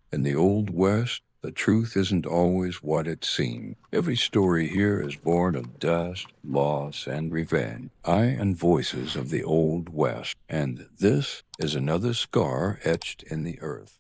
In the Old West, the truth isn't always what it seems. Every story here is born of dust, loss, and revenge. I and voices of the Old West, and this is another scar etched in the earth.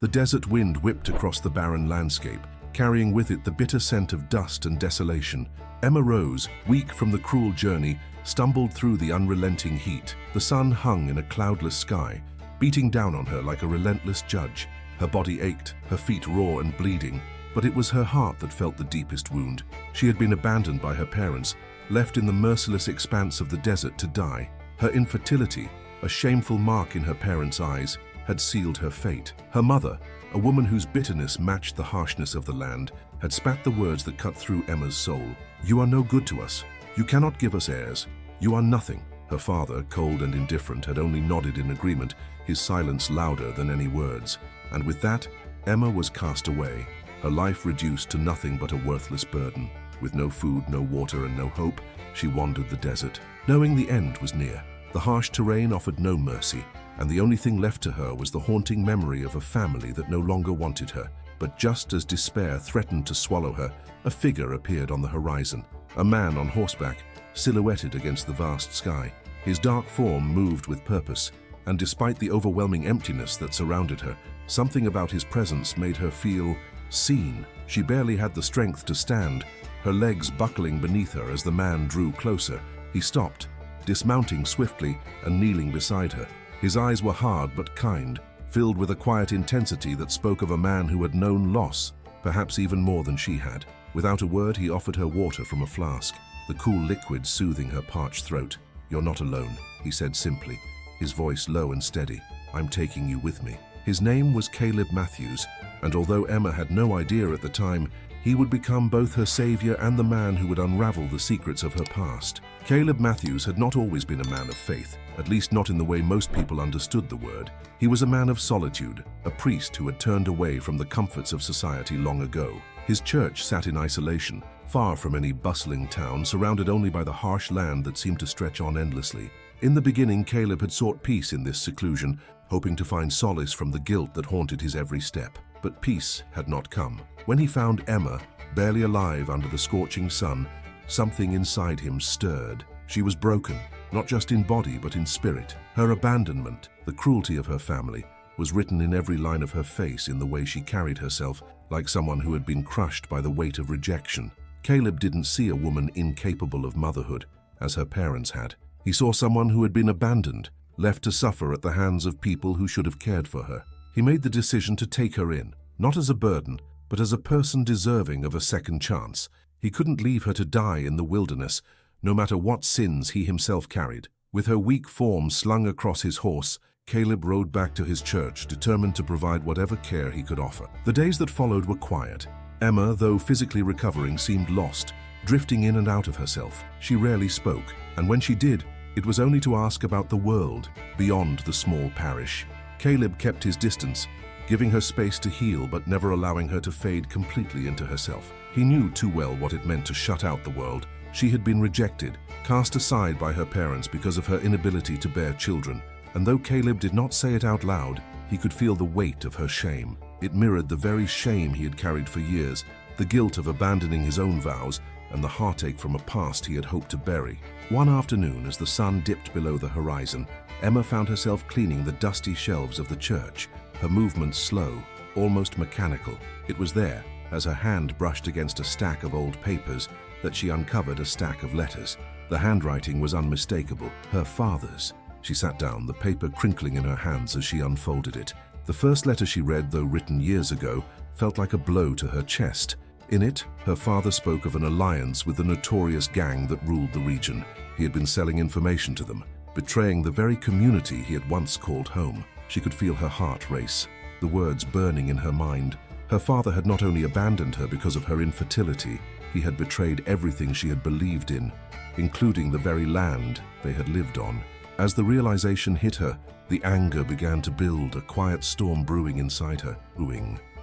The desert wind whipped across the barren landscape, carrying with it the bitter scent of dust and desolation. Emma rose, weak from the cruel journey, stumbled through the unrelenting heat. The sun hung in a cloudless sky, beating down on her like a relentless judge. Her body ached, her feet raw and bleeding, but it was her heart that felt the deepest wound. She had been abandoned by her parents, left in the merciless expanse of the desert to die. Her infertility, a shameful mark in her parents' eyes, had sealed her fate. Her mother, a woman whose bitterness matched the harshness of the land, had spat the words that cut through Emma's soul. "You are no good to us. You cannot give us heirs. You are nothing." Her father, cold and indifferent, had only nodded in agreement, his silence louder than any words. And with that, Emma was cast away, her life reduced to nothing but a worthless burden. With no food, no water, and no hope, she wandered the desert, knowing the end was near. The harsh terrain offered no mercy, and the only thing left to her was the haunting memory of a family that no longer wanted her. But just as despair threatened to swallow her, a figure appeared on the horizon, a man on horseback, silhouetted against the vast sky. His dark form moved with purpose, and despite the overwhelming emptiness that surrounded her, something about his presence made her feel seen. She barely had the strength to stand, her legs buckling beneath her as the man drew closer. He stopped, dismounting swiftly and kneeling beside her. His eyes were hard but kind, filled with a quiet intensity that spoke of a man who had known loss, perhaps even more than she had. Without a word, he offered her water from a flask, the cool liquid soothing her parched throat. "You're not alone," he said simply, his voice low and steady. "I'm taking you with me." His name was Caleb Matthews, and although Emma had no idea at the time, he would become both her savior and the man who would unravel the secrets of her past. Caleb Matthews had not always been a man of faith, at least not in the way most people understood the word. He was a man of solitude, a priest who had turned away from the comforts of society long ago. His church sat in isolation, far from any bustling town, surrounded only by the harsh land that seemed to stretch on endlessly. In the beginning, Caleb had sought peace in this seclusion, hoping to find solace from the guilt that haunted his every step. But peace had not come. When he found Emma, barely alive under the scorching sun, something inside him stirred. She was broken, not just in body but in spirit. Her abandonment, the cruelty of her family, was written in every line of her face, in the way she carried herself, like someone who had been crushed by the weight of rejection. Caleb didn't see a woman incapable of motherhood, as her parents had. He saw someone who had been abandoned, left to suffer at the hands of people who should have cared for her. He made the decision to take her in, not as a burden, but as a person deserving of a second chance. He couldn't leave her to die in the wilderness, no matter what sins he himself carried. With her weak form slung across his horse, Caleb rode back to his church, determined to provide whatever care he could offer. The days that followed were quiet. Emma, though physically recovering, seemed lost, drifting in and out of herself. She rarely spoke, and when she did, it was only to ask about the world, beyond the small parish. Caleb kept his distance, giving her space to heal but never allowing her to fade completely into herself. He knew too well what it meant to shut out the world. She had been rejected, cast aside by her parents because of her inability to bear children, and though Caleb did not say it out loud, he could feel the weight of her shame. It mirrored the very shame he had carried for years, the guilt of abandoning his own vows, and the heartache from a past he had hoped to bury. One afternoon, as the sun dipped below the horizon, Emma found herself cleaning the dusty shelves of the church, her movements slow, almost mechanical. It was there, as her hand brushed against a stack of old papers, that she uncovered a stack of letters. The handwriting was unmistakable, her father's. She sat down, the paper crinkling in her hands as she unfolded it. The first letter she read, though written years ago, felt like a blow to her chest. In it, her father spoke of an alliance with the notorious gang that ruled the region. He had been selling information to them, betraying the very community he had once called home. She could feel her heart race, the words burning in her mind. Her father had not only abandoned her because of her infertility, he had betrayed everything she had believed in, including the very land they had lived on. As the realization hit her, the anger began to build, a quiet storm brewing inside her.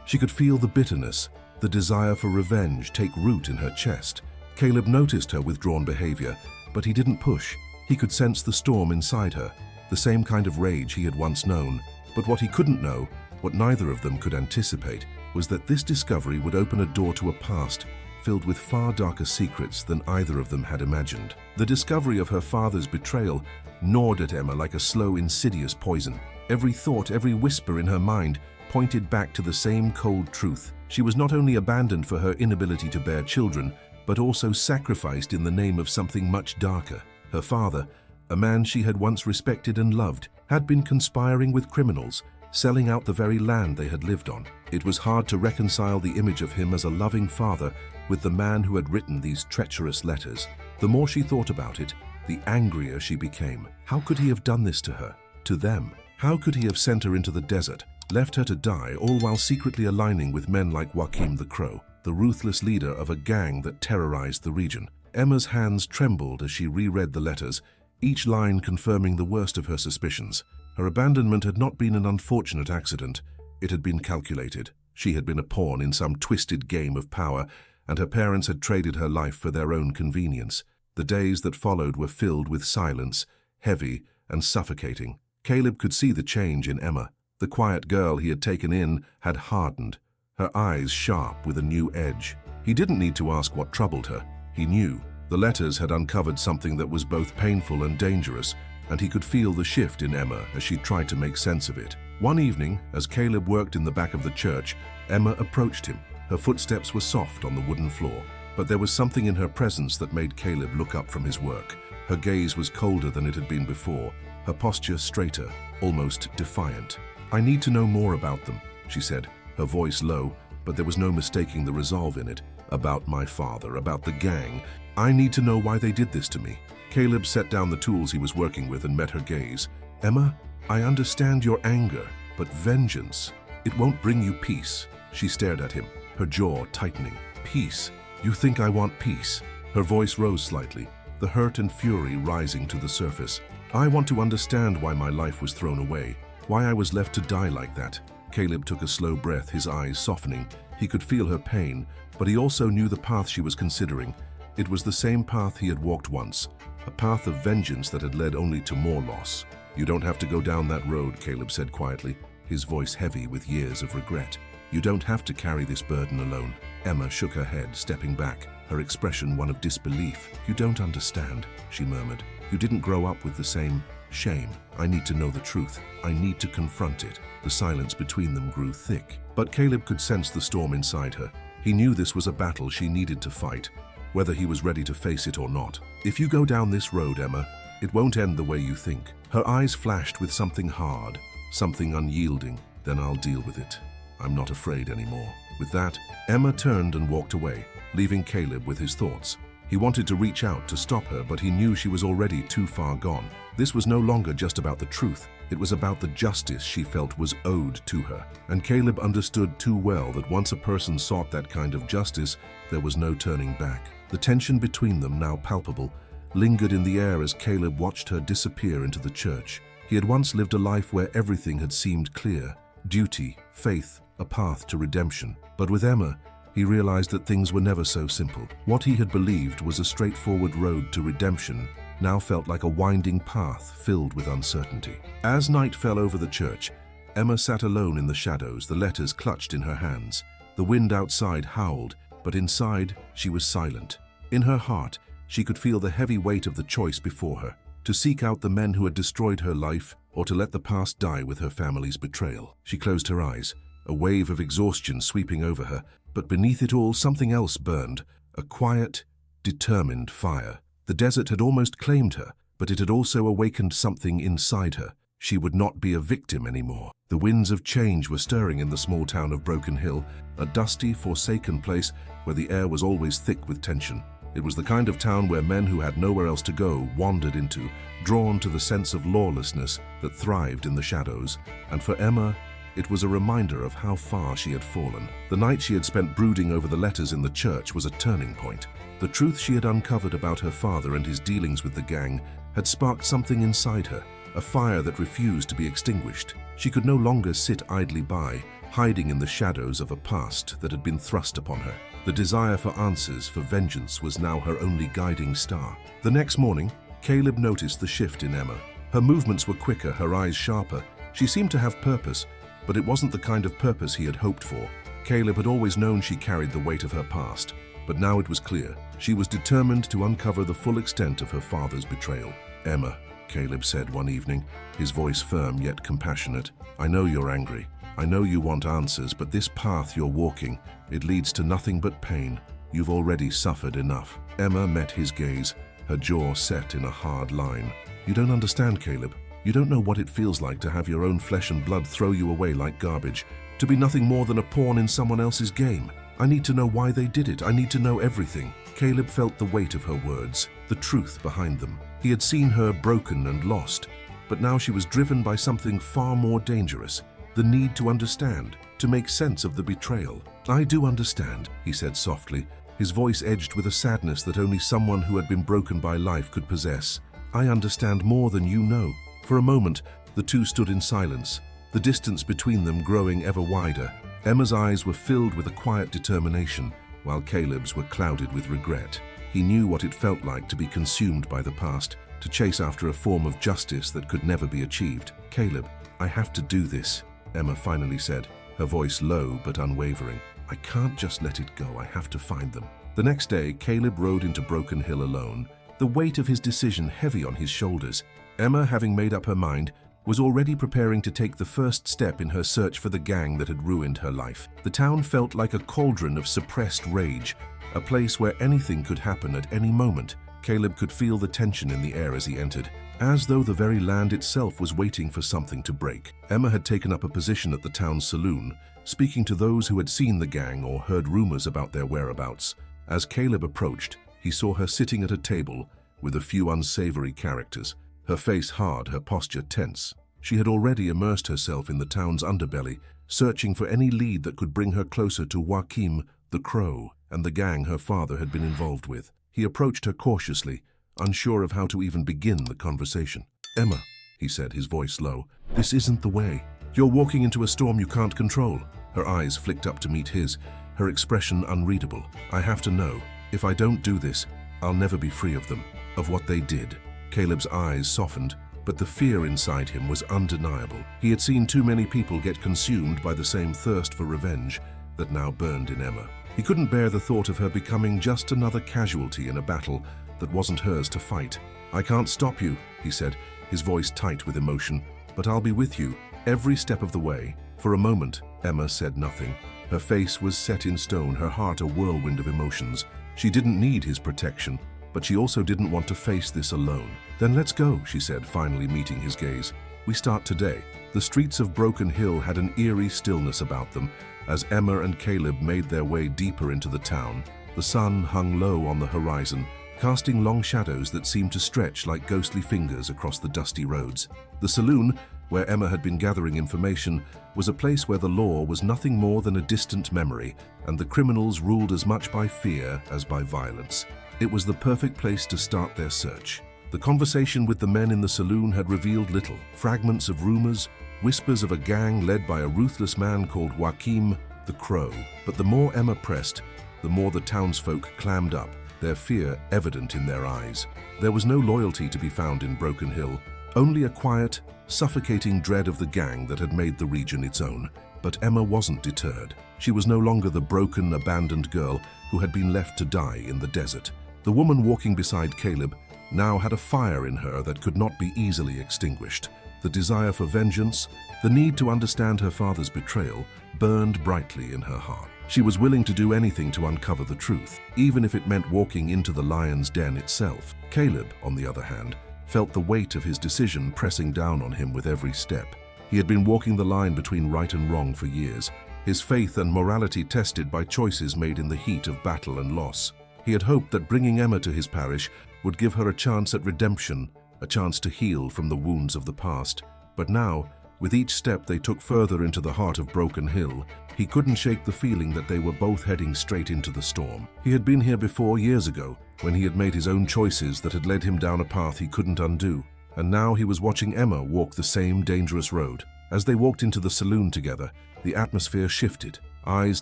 She could feel the bitterness, the desire for revenge take root in her chest. Caleb noticed her withdrawn behavior, but he didn't push. He could sense the storm inside her, the same kind of rage he had once known. But what he couldn't know What neither of them could anticipate was that this discovery would open a door to a past filled with far darker secrets than either of them had imagined. The discovery of her father's betrayal gnawed at Emma like a slow, insidious poison. Every thought, every whisper in her mind pointed back to the same cold truth. She was not only abandoned for her inability to bear children, but also sacrificed in the name of something much darker. Her father, a man she had once respected and loved, had been conspiring with criminals, selling out the very land they had lived on. It was hard to reconcile the image of him as a loving father with the man who had written these treacherous letters. The more she thought about it, the angrier she became. How could he have done this to her, to them? How could he have sent her into the desert, left her to die, all while secretly aligning with men like Joachim the Crow, the ruthless leader of a gang that terrorized the region? Emma's hands trembled as she reread the letters, each line confirming the worst of her suspicions. Her abandonment had not been an unfortunate accident. It had been calculated. She had been a pawn in some twisted game of power, and her parents had traded her life for their own convenience. The days that followed were filled with silence, heavy and suffocating. Caleb could see the change in Emma. The quiet girl he had taken in had hardened, her eyes sharp with a new edge. He didn't need to ask what troubled her. He knew. The letters had uncovered something that was both painful and dangerous, and he could feel the shift in Emma as she tried to make sense of it. One evening, as Caleb worked in the back of the church, Emma approached him. Her footsteps were soft on the wooden floor, but there was something in her presence that made Caleb look up from his work. Her gaze was colder than it had been before, her posture straighter, almost defiant. "I need to know more about them," she said, her voice low, but there was no mistaking the resolve in it. "About my father, about the gang. I need to know why they did this to me." Caleb set down the tools he was working with and met her gaze. "Emma, I understand your anger, but vengeance, it won't bring you peace." She stared at him, her jaw tightening. "Peace? You think I want peace?" Her voice rose slightly, the hurt and fury rising to the surface. "I want to understand why my life was thrown away, why I was left to die like that." Caleb took a slow breath, his eyes softening. He could feel her pain, but he also knew the path she was considering. It was the same path he had walked once, a path of vengeance that had led only to more loss. "You don't have to go down that road," Caleb said quietly, his voice heavy with years of regret. "You don't have to carry this burden alone." Emma shook her head, stepping back, her expression one of disbelief. "You don't understand," she murmured. "You didn't grow up with the same shame. I need to know the truth. I need to confront it." The silence between them grew thick, but Caleb could sense the storm inside her. He knew this was a battle she needed to fight, whether he was ready to face it or not. "If you go down this road, Emma, it won't end the way you think." Her eyes flashed with something hard, something unyielding. "Then I'll deal with it. I'm not afraid anymore." With that, Emma turned and walked away, leaving Caleb with his thoughts. He wanted to reach out to stop her, but he knew she was already too far gone. This was no longer just about the truth. It was about the justice she felt was owed to her. And Caleb understood too well that once a person sought that kind of justice, there was no turning back. The tension between them, now palpable, lingered in the air as Caleb watched her disappear into the church. He had once lived a life where everything had seemed clear: duty, faith, a path to redemption. But with Emma, he realized that things were never so simple. What he had believed was a straightforward road to redemption now felt like a winding path filled with uncertainty. As night fell over the church, Emma sat alone in the shadows, the letters clutched in her hands. The wind outside howled, but inside she was silent. In her heart, she could feel the heavy weight of the choice before her: to seek out the men who had destroyed her life, or to let the past die with her family's betrayal. She closed her eyes, a wave of exhaustion sweeping over her, but beneath it all something else burned, a quiet, determined fire. The desert had almost claimed her, but it had also awakened something inside her. She would not be a victim anymore. The winds of change were stirring in the small town of Broken Hill, a dusty, forsaken place where the air was always thick with tension. It was the kind of town where men who had nowhere else to go wandered into, drawn to the sense of lawlessness that thrived in the shadows. And for Emma, it was a reminder of how far she had fallen. The night she had spent brooding over the letters in the church was a turning point. The truth she had uncovered about her father and his dealings with the gang had sparked something inside her, a fire that refused to be extinguished. She could no longer sit idly by, hiding in the shadows of a past that had been thrust upon her. The desire for answers, for vengeance, was now her only guiding star. The next morning, Caleb noticed the shift in Emma. Her movements were quicker, her eyes sharper. She seemed to have purpose, but it wasn't the kind of purpose he had hoped for. Caleb had always known she carried the weight of her past, but now it was clear. She was determined to uncover the full extent of her father's betrayal. "Emma," Caleb said one evening, his voice firm yet compassionate, "I know you're angry. I know you want answers, but this path you're walking, it leads to nothing but pain. You've already suffered enough." Emma met his gaze, her jaw set in a hard line. "You don't understand, Caleb. You don't know what it feels like to have your own flesh and blood throw you away like garbage, to be nothing more than a pawn in someone else's game. I need to know why they did it. I need to know everything." Caleb felt the weight of her words, the truth behind them. He had seen her broken and lost, but now she was driven by something far more dangerous, the need to understand, to make sense of the betrayal. "I do understand," he said softly, his voice edged with a sadness that only someone who had been broken by life could possess. "I understand more than you know." For a moment, the two stood in silence, the distance between them growing ever wider. Emma's eyes were filled with a quiet determination, while Caleb's were clouded with regret. He knew what it felt like to be consumed by the past, to chase after a form of justice that could never be achieved. "Caleb, I have to do this," Emma finally said, her voice low but unwavering. "I can't just let it go. I have to find them." The next day, Caleb rode into Broken Hill alone, the weight of his decision heavy on his shoulders. Emma, having made up her mind, was already preparing to take the first step in her search for the gang that had ruined her life. The town felt like a cauldron of suppressed rage, a place where anything could happen at any moment. Caleb could feel the tension in the air as he entered, as though the very land itself was waiting for something to break. Emma had taken up a position at the town's saloon, speaking to those who had seen the gang or heard rumors about their whereabouts. As Caleb approached, he saw her sitting at a table with a few unsavory characters, her face hard, her posture tense. She had already immersed herself in the town's underbelly, searching for any lead that could bring her closer to Joachim, the Crow, and the gang her father had been involved with. He approached her cautiously, unsure of how to even begin the conversation. "Emma," he said, his voice low, "this isn't the way. You're walking into a storm you can't control." Her eyes flicked up to meet his, her expression unreadable. "I have to know. If I don't do this, I'll never be free of them, of what they did." Caleb's eyes softened, but the fear inside him was undeniable. He had seen too many people get consumed by the same thirst for revenge that now burned in Emma. He couldn't bear the thought of her becoming just another casualty in a battle that wasn't hers to fight. "I can't stop you," he said, his voice tight with emotion, "but I'll be with you every step of the way." For a moment, Emma said nothing. Her face was set in stone, her heart a whirlwind of emotions. She didn't need his protection, but she also didn't want to face this alone. "Then let's go," she said, finally meeting his gaze. "We start today." The streets of Broken Hill had an eerie stillness about them as Emma and Caleb made their way deeper into the town. The sun hung low on the horizon, casting long shadows that seemed to stretch like ghostly fingers across the dusty roads. The saloon, where Emma had been gathering information, was a place where the law was nothing more than a distant memory, and the criminals ruled as much by fear as by violence. It was the perfect place to start their search. The conversation with the men in the saloon had revealed little. Fragments of rumors, whispers of a gang led by a ruthless man called Joachim, the Crow. But the more Emma pressed, the more the townsfolk clammed up, their fear evident in their eyes. There was no loyalty to be found in Broken Hill, only a quiet, suffocating dread of the gang that had made the region its own. But Emma wasn't deterred. She was no longer the broken, abandoned girl who had been left to die in the desert. The woman walking beside Caleb now had a fire in her that could not be easily extinguished. The desire for vengeance, the need to understand her father's betrayal, burned brightly in her heart. She was willing to do anything to uncover the truth, even if it meant walking into the lion's den itself. Caleb, on the other hand, felt the weight of his decision pressing down on him with every step. He had been walking the line between right and wrong for years, his faith and morality tested by choices made in the heat of battle and loss. He had hoped that bringing Emma to his parish would give her a chance at redemption, a chance to heal from the wounds of the past. But now, with each step they took further into the heart of Broken Hill, he couldn't shake the feeling that they were both heading straight into the storm. He had been here before years ago, when he had made his own choices that had led him down a path he couldn't undo. And now he was watching Emma walk the same dangerous road. As they walked into the saloon together, the atmosphere shifted, eyes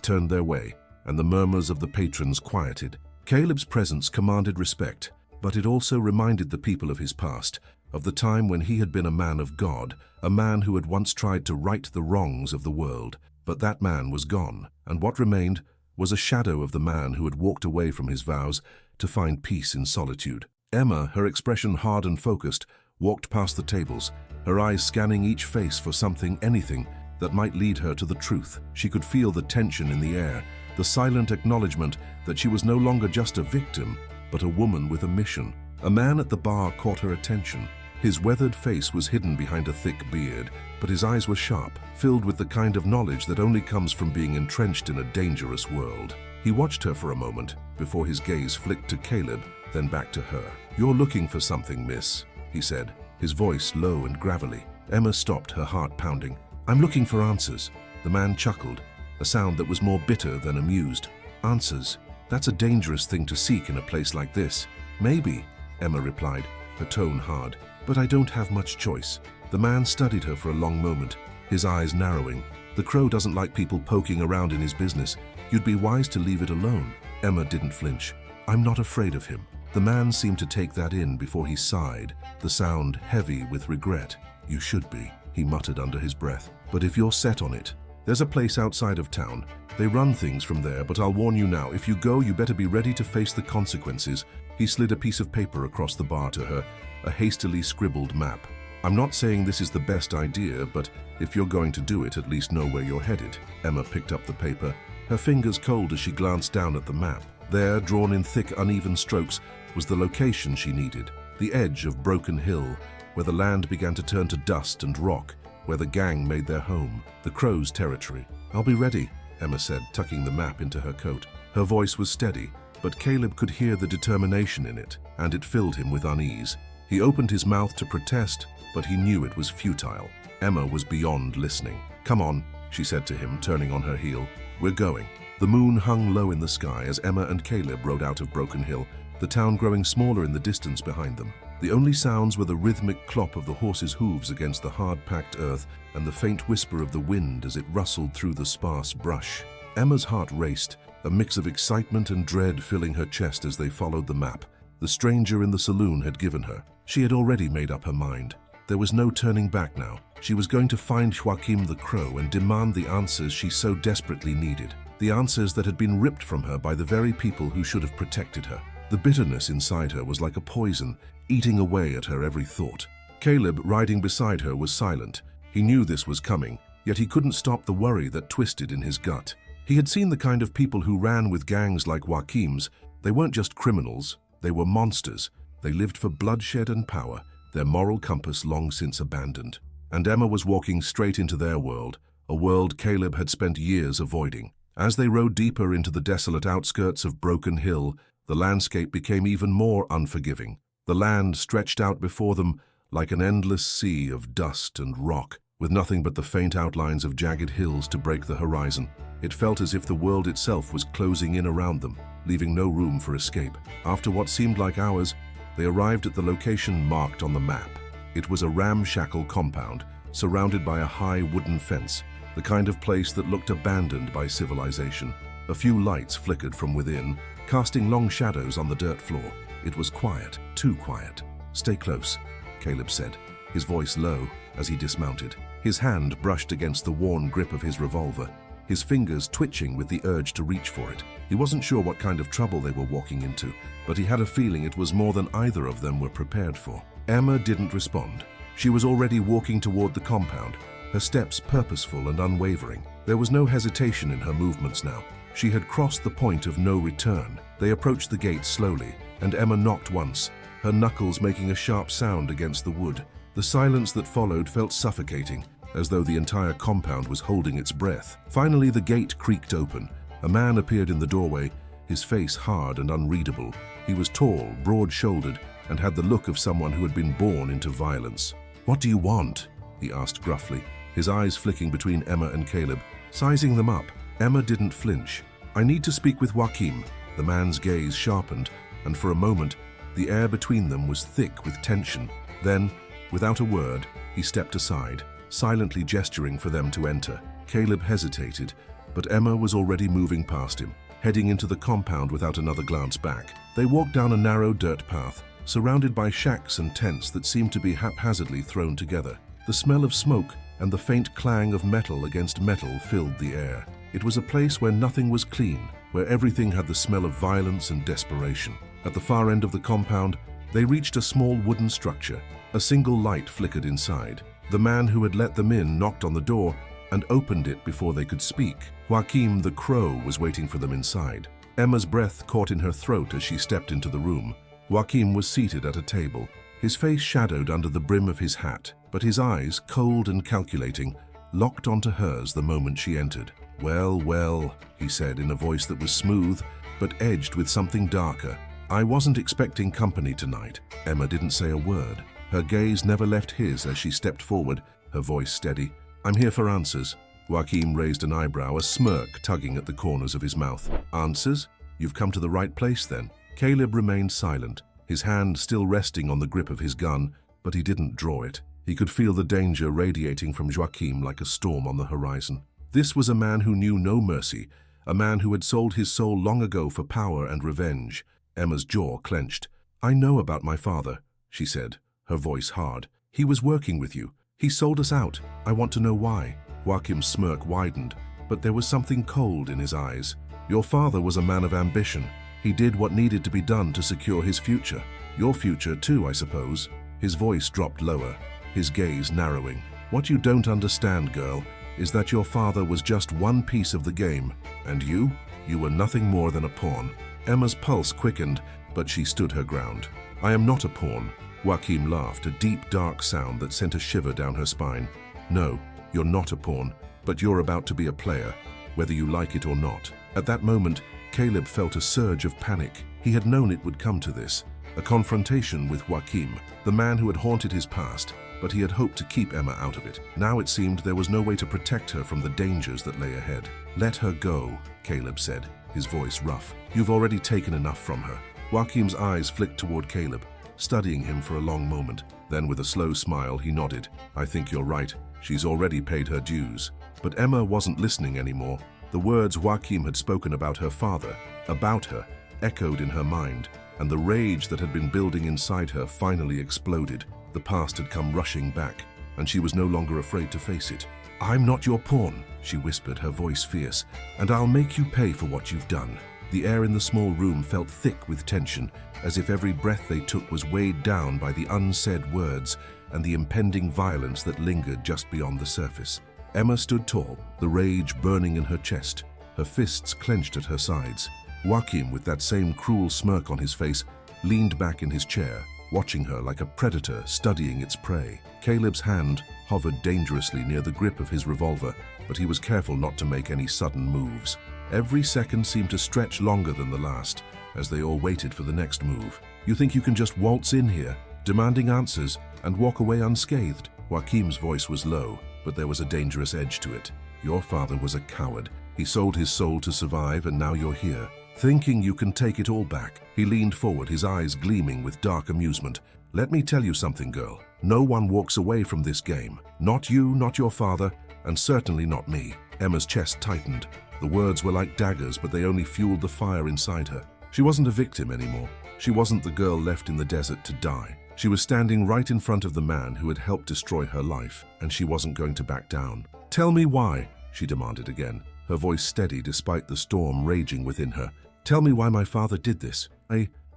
turned their way, and the murmurs of the patrons quieted. Caleb's presence commanded respect, but it also reminded the people of his past, of the time when he had been a man of God, a man who had once tried to right the wrongs of the world. But that man was gone, and what remained was a shadow of the man who had walked away from his vows to find peace in solitude. Emma, her expression hard and focused, walked past the tables, her eyes scanning each face for something, anything, that might lead her to the truth. She could feel the tension in the air, the silent acknowledgement that she was no longer just a victim, but a woman with a mission. A man at the bar caught her attention. His weathered face was hidden behind a thick beard, but his eyes were sharp, filled with the kind of knowledge that only comes from being entrenched in a dangerous world. He watched her for a moment, before his gaze flicked to Caleb, then back to her. "You're looking for something, miss," he said, his voice low and gravelly. Emma stopped, her heart pounding. "I'm looking for answers." The man chuckled, a sound that was more bitter than amused. "Answers? That's a dangerous thing to seek in a place like this." "Maybe," Emma replied, her tone hard, "but I don't have much choice." The man studied her for a long moment, his eyes narrowing. "The Crow doesn't like people poking around in his business. You'd be wise to leave it alone." Emma didn't flinch. "I'm not afraid of him." The man seemed to take that in before he sighed, the sound heavy with regret. "You should be," he muttered under his breath. "But if you're set on it, there's a place outside of town. They run things from there, but I'll warn you now, if you go, you better be ready to face the consequences." He slid a piece of paper across the bar to her, a hastily scribbled map. "I'm not saying this is the best idea, but if you're going to do it, at least know where you're headed." Emma picked up the paper, her fingers cold as she glanced down at the map. There, drawn in thick, uneven strokes, was the location she needed, the edge of Broken Hill, where the land began to turn to dust and rock, where the gang made their home, the Crow's territory. "I'll be ready," Emma said, tucking the map into her coat. Her voice was steady, but Caleb could hear the determination in it, and it filled him with unease. He opened his mouth to protest, but he knew it was futile. Emma was beyond listening. "Come on," she said to him, turning on her heel. "We're going." The moon hung low in the sky as Emma and Caleb rode out of Broken Hill, the town growing smaller in the distance behind them. The only sounds were the rhythmic clop of the horses' hooves against the hard-packed earth and the faint whisper of the wind as it rustled through the sparse brush. Emma's heart raced, a mix of excitement and dread filling her chest as they followed the map the stranger in the saloon had given her. She had already made up her mind. There was no turning back now. She was going to find Joachim the Crow and demand the answers she so desperately needed. The answers that had been ripped from her by the very people who should have protected her. The bitterness inside her was like a poison, eating away at her every thought. Caleb, riding beside her, was silent. He knew this was coming, yet he couldn't stop the worry that twisted in his gut. He had seen the kind of people who ran with gangs like Joachim's. They weren't just criminals, they were monsters. They lived for bloodshed and power, their moral compass long since abandoned. And Emma was walking straight into their world, a world Caleb had spent years avoiding. As they rode deeper into the desolate outskirts of Broken Hill, the landscape became even more unforgiving. The land stretched out before them like an endless sea of dust and rock, with nothing but the faint outlines of jagged hills to break the horizon. It felt as if the world itself was closing in around them, leaving no room for escape. After what seemed like hours, they arrived at the location marked on the map. It was a ramshackle compound, surrounded by a high wooden fence, the kind of place that looked abandoned by civilization. A few lights flickered from within, casting long shadows on the dirt floor. It was quiet, too quiet. "Stay close," Caleb said, his voice low as he dismounted. His hand brushed against the worn grip of his revolver, his fingers twitching with the urge to reach for it. He wasn't sure what kind of trouble they were walking into, but he had a feeling it was more than either of them were prepared for. Emma didn't respond. She was already walking toward the compound, her steps purposeful and unwavering. There was no hesitation in her movements now. She had crossed the point of no return. They approached the gate slowly, and Emma knocked once, her knuckles making a sharp sound against the wood. The silence that followed felt suffocating, as though the entire compound was holding its breath. Finally, the gate creaked open. A man appeared in the doorway, his face hard and unreadable. He was tall, broad-shouldered, and had the look of someone who had been born into violence. "What do you want?" he asked gruffly, his eyes flicking between Emma and Caleb. Sizing them up, Emma didn't flinch. "I need to speak with Joachim." The man's gaze sharpened, and for a moment, the air between them was thick with tension. Then, without a word, he stepped aside, silently gesturing for them to enter. Caleb hesitated, but Emma was already moving past him, heading into the compound without another glance back. They walked down a narrow dirt path, surrounded by shacks and tents that seemed to be haphazardly thrown together. The smell of smoke and the faint clang of metal against metal filled the air. It was a place where nothing was clean, where everything had the smell of violence and desperation. At the far end of the compound, they reached a small wooden structure. A single light flickered inside. The man who had let them in knocked on the door and opened it before they could speak. Joachim the Crow was waiting for them inside. Emma's breath caught in her throat as she stepped into the room. Joachim was seated at a table, his face shadowed under the brim of his hat, but his eyes, cold and calculating, locked onto hers the moment she entered. "Well, well," he said in a voice that was smooth, but edged with something darker. "I wasn't expecting company tonight." Emma didn't say a word. Her gaze never left his as she stepped forward, her voice steady. "I'm here for answers." Joachim raised an eyebrow, a smirk tugging at the corners of his mouth. "Answers? You've come to the right place then." Caleb remained silent, his hand still resting on the grip of his gun, but he didn't draw it. He could feel the danger radiating from Joachim like a storm on the horizon. This was a man who knew no mercy, a man who had sold his soul long ago for power and revenge. Emma's jaw clenched. "I know about my father," she said, her voice hard. "He was working with you. He sold us out. I want to know why." Joachim's smirk widened, but there was something cold in his eyes. "Your father was a man of ambition. He did what needed to be done to secure his future. Your future too, I suppose." His voice dropped lower, his gaze narrowing. "What you don't understand, girl, is that your father was just one piece of the game, and you were nothing more than a pawn." Emma's pulse quickened, but she stood her ground. "I am not a pawn." Joachim laughed, a deep, dark sound that sent a shiver down her spine. "No, you're not a pawn, but you're about to be a player, whether you like it or not." At that moment, Caleb felt a surge of panic. He had known it would come to this, a confrontation with Joachim, the man who had haunted his past, but he had hoped to keep Emma out of it. Now it seemed there was no way to protect her from the dangers that lay ahead. "Let her go," Caleb said, his voice rough. "You've already taken enough from her." Joachim's eyes flicked toward Caleb, studying him for a long moment. Then with a slow smile, he nodded. "I think you're right. She's already paid her dues." But Emma wasn't listening anymore. The words Joachim had spoken about her father, about her, echoed in her mind, and the rage that had been building inside her finally exploded. The past had come rushing back, and she was no longer afraid to face it. "I'm not your pawn," she whispered, her voice fierce, "and I'll make you pay for what you've done." The air in the small room felt thick with tension, as if every breath they took was weighed down by the unsaid words and the impending violence that lingered just beyond the surface. Emma stood tall, the rage burning in her chest, her fists clenched at her sides. Joachim, with that same cruel smirk on his face, leaned back in his chair, watching her like a predator studying its prey. Caleb's hand hovered dangerously near the grip of his revolver, but he was careful not to make any sudden moves. Every second seemed to stretch longer than the last, as they all waited for the next move. "You think you can just waltz in here, demanding answers, and walk away unscathed?" Joachim's voice was low, but there was a dangerous edge to it. "Your father was a coward. He sold his soul to survive, and now you're here, thinking you can take it all back." He leaned forward, his eyes gleaming with dark amusement. "Let me tell you something, girl. No one walks away from this game. Not you, not your father, and certainly not me." Emma's chest tightened. The words were like daggers, but they only fueled the fire inside her. She wasn't a victim anymore. She wasn't the girl left in the desert to die. She was standing right in front of the man who had helped destroy her life, and she wasn't going to back down. "Tell me why," she demanded again, her voice steady despite the storm raging within her. "Tell me why my father did this.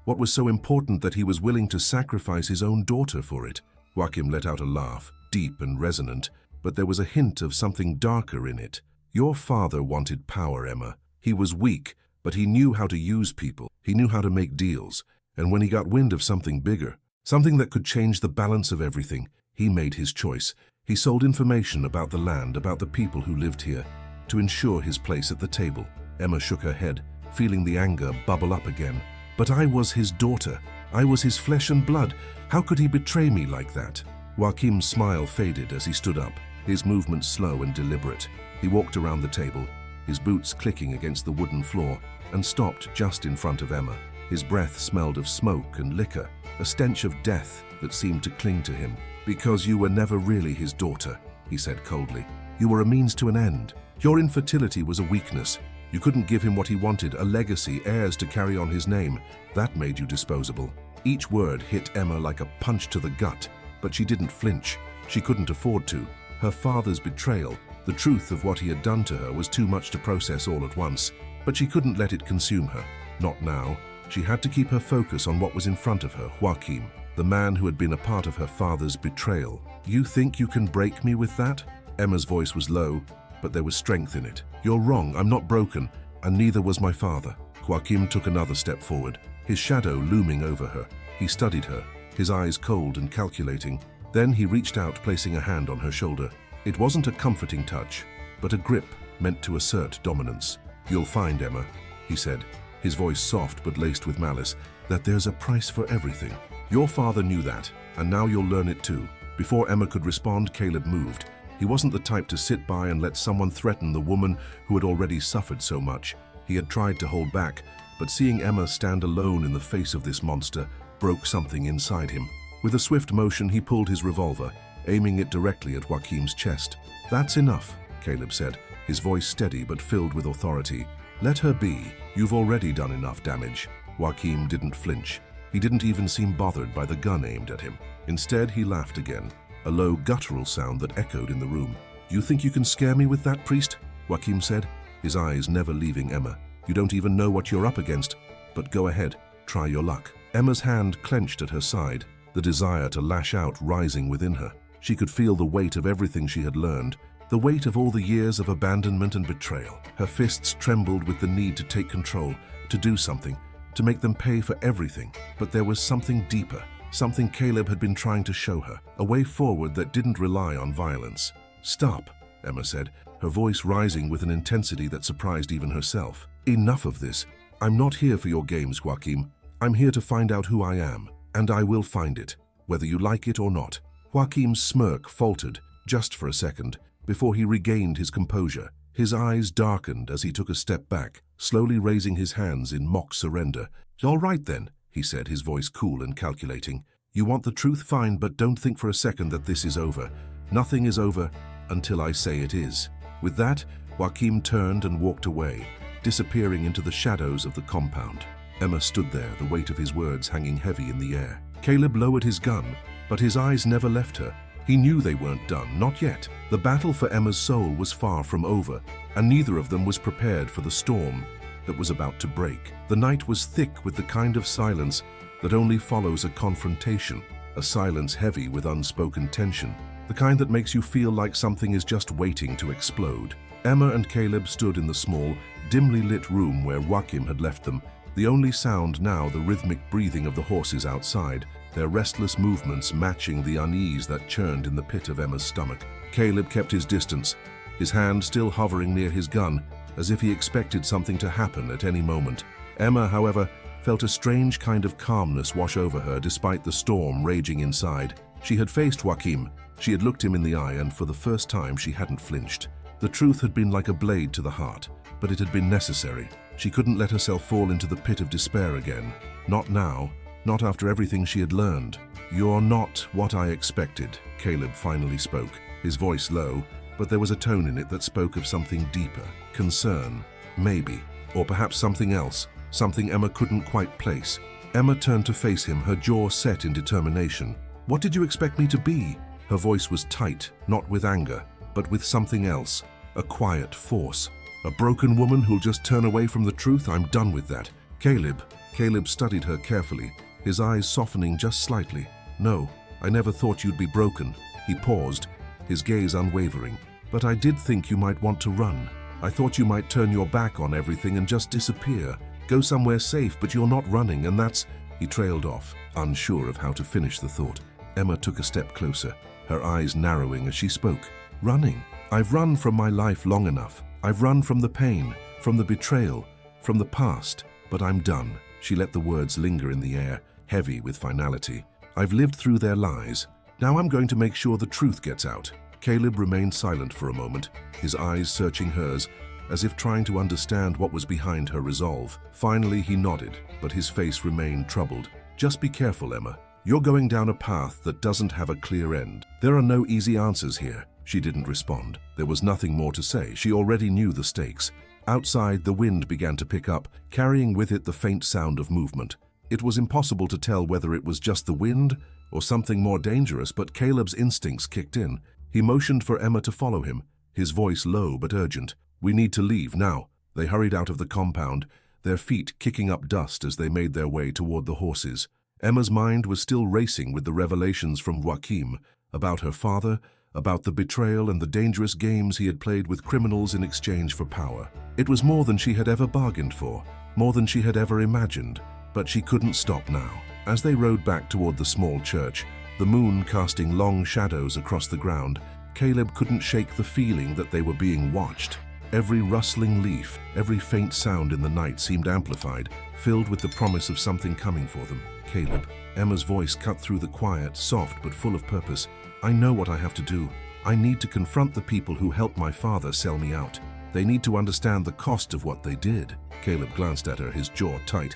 What was so important that he was willing to sacrifice his own daughter for it?" Joachim let out a laugh, deep and resonant, but there was a hint of something darker in it. "Your father wanted power, Emma. He was weak, but he knew how to use people. He knew how to make deals. And when he got wind of something bigger, something that could change the balance of everything, he made his choice. He sold information about the land, about the people who lived here, to ensure his place at the table." Emma shook her head, feeling the anger bubble up again. "But I was his daughter. I was his flesh and blood. How could he betray me like that?" Joachim's smile faded as he stood up, his movements slow and deliberate. He walked around the table, his boots clicking against the wooden floor, and stopped just in front of Emma. His breath smelled of smoke and liquor, a stench of death that seemed to cling to him. "Because you were never really his daughter," he said coldly. "You were a means to an end. Your infertility was a weakness. You couldn't give him what he wanted, a legacy, heirs to carry on his name. That made you disposable." Each word hit Emma like a punch to the gut, but she didn't flinch. She couldn't afford to. Her father's betrayal, the truth of what he had done to her, was too much to process all at once, but she couldn't let it consume her. Not now. She had to keep her focus on what was in front of her, Joachim, the man who had been a part of her father's betrayal. "You think you can break me with that?" Emma's voice was low, but there was strength in it. "You're wrong, I'm not broken, and neither was my father." Joachim took another step forward, his shadow looming over her. He studied her, his eyes cold and calculating. Then he reached out, placing a hand on her shoulder. It wasn't a comforting touch, but a grip meant to assert dominance. "You'll find, Emma," he said, his voice soft but laced with malice, "that there's a price for everything. Your father knew that, and now you'll learn it too." Before Emma could respond, Caleb moved. He wasn't the type to sit by and let someone threaten the woman who had already suffered so much. He had tried to hold back, but seeing Emma stand alone in the face of this monster broke something inside him. With a swift motion, he pulled his revolver, aiming it directly at Joachim's chest. "That's enough," Caleb said, his voice steady but filled with authority. "Let her be. You've already done enough damage." Joachim didn't flinch. He didn't even seem bothered by the gun aimed at him. Instead, he laughed again, a low, guttural sound that echoed in the room. "You think you can scare me with that, priest?" Joachim said, his eyes never leaving Emma. "You don't even know what you're up against, but go ahead, try your luck." Emma's hand clenched at her side, the desire to lash out rising within her. She could feel the weight of everything she had learned, the weight of all the years of abandonment and betrayal. Her fists trembled with the need to take control, to do something, to make them pay for everything. But there was something deeper, something Caleb had been trying to show her, a way forward that didn't rely on violence. "Stop," Emma said, her voice rising with an intensity that surprised even herself. "Enough of this. I'm not here for your games, Joachim. I'm here to find out who I am, and I will find it, whether you like it or not." Joachim's smirk faltered, just for a second, before he regained his composure. His eyes darkened as he took a step back, slowly raising his hands in mock surrender. "All right then," he said, his voice cool and calculating. "You want the truth? Fine, but don't think for a second that this is over. Nothing is over until I say it is." With that, Joachim turned and walked away, disappearing into the shadows of the compound. Emma stood there, the weight of his words hanging heavy in the air. Caleb lowered his gun, but his eyes never left her. He knew they weren't done, not yet. The battle for Emma's soul was far from over, and neither of them was prepared for the storm that was about to break. The night was thick with the kind of silence that only follows a confrontation, a silence heavy with unspoken tension, the kind that makes you feel like something is just waiting to explode. Emma and Caleb stood in the small, dimly lit room where Joachim had left them, the only sound now the rhythmic breathing of the horses outside, their restless movements matching the unease that churned in the pit of Emma's stomach. Caleb kept his distance, his hand still hovering near his gun, as if he expected something to happen at any moment. Emma, however, felt a strange kind of calmness wash over her despite the storm raging inside. She had faced Joachim, she had looked him in the eye, and for the first time she hadn't flinched. The truth had been like a blade to the heart, but it had been necessary. She couldn't let herself fall into the pit of despair again. Not now, not after everything she had learned. "You're not what I expected," Caleb finally spoke, his voice low, but there was a tone in it that spoke of something deeper. Concern, maybe, or perhaps something else, something Emma couldn't quite place. Emma turned to face him, her jaw set in determination. "What did you expect me to be?" Her voice was tight, not with anger, but with something else, a quiet force. "A broken woman who'll just turn away from the truth? I'm done with that." Caleb studied her carefully, his eyes softening just slightly. "No, I never thought you'd be broken." He paused, his gaze unwavering. "But I did think you might want to run. I thought you might turn your back on everything and just disappear. Go somewhere safe, but you're not running, and that's..." He trailed off, unsure of how to finish the thought. Emma took a step closer, her eyes narrowing as she spoke. "Running? I've run from my life long enough. I've run from the pain, from the betrayal, from the past, but I'm done." She let the words linger in the air, heavy with finality. "I've lived through their lies. Now I'm going to make sure the truth gets out." Caleb remained silent for a moment, his eyes searching hers, as if trying to understand what was behind her resolve. Finally he nodded, but his face remained troubled. "Just be careful, Emma. You're going down a path that doesn't have a clear end. There are no easy answers here." She didn't respond. There was nothing more to say. She already knew the stakes. Outside, the wind began to pick up, carrying with it the faint sound of movement. It was impossible to tell whether it was just the wind or something more dangerous, but Caleb's instincts kicked in. He motioned for Emma to follow him, his voice low but urgent. "We need to leave now." They hurried out of the compound, their feet kicking up dust as they made their way toward the horses. Emma's mind was still racing with the revelations from Joachim about her father, about the betrayal and the dangerous games he had played with criminals in exchange for power. It was more than she had ever bargained for, more than she had ever imagined, but she couldn't stop now. As they rode back toward the small church, the moon casting long shadows across the ground, Caleb couldn't shake the feeling that they were being watched. Every rustling leaf, every faint sound in the night seemed amplified, filled with the promise of something coming for them. "Caleb," Emma's voice cut through the quiet, soft but full of purpose. "I know what I have to do. I need to confront the people who helped my father sell me out. They need to understand the cost of what they did." Caleb glanced at her, his jaw tight.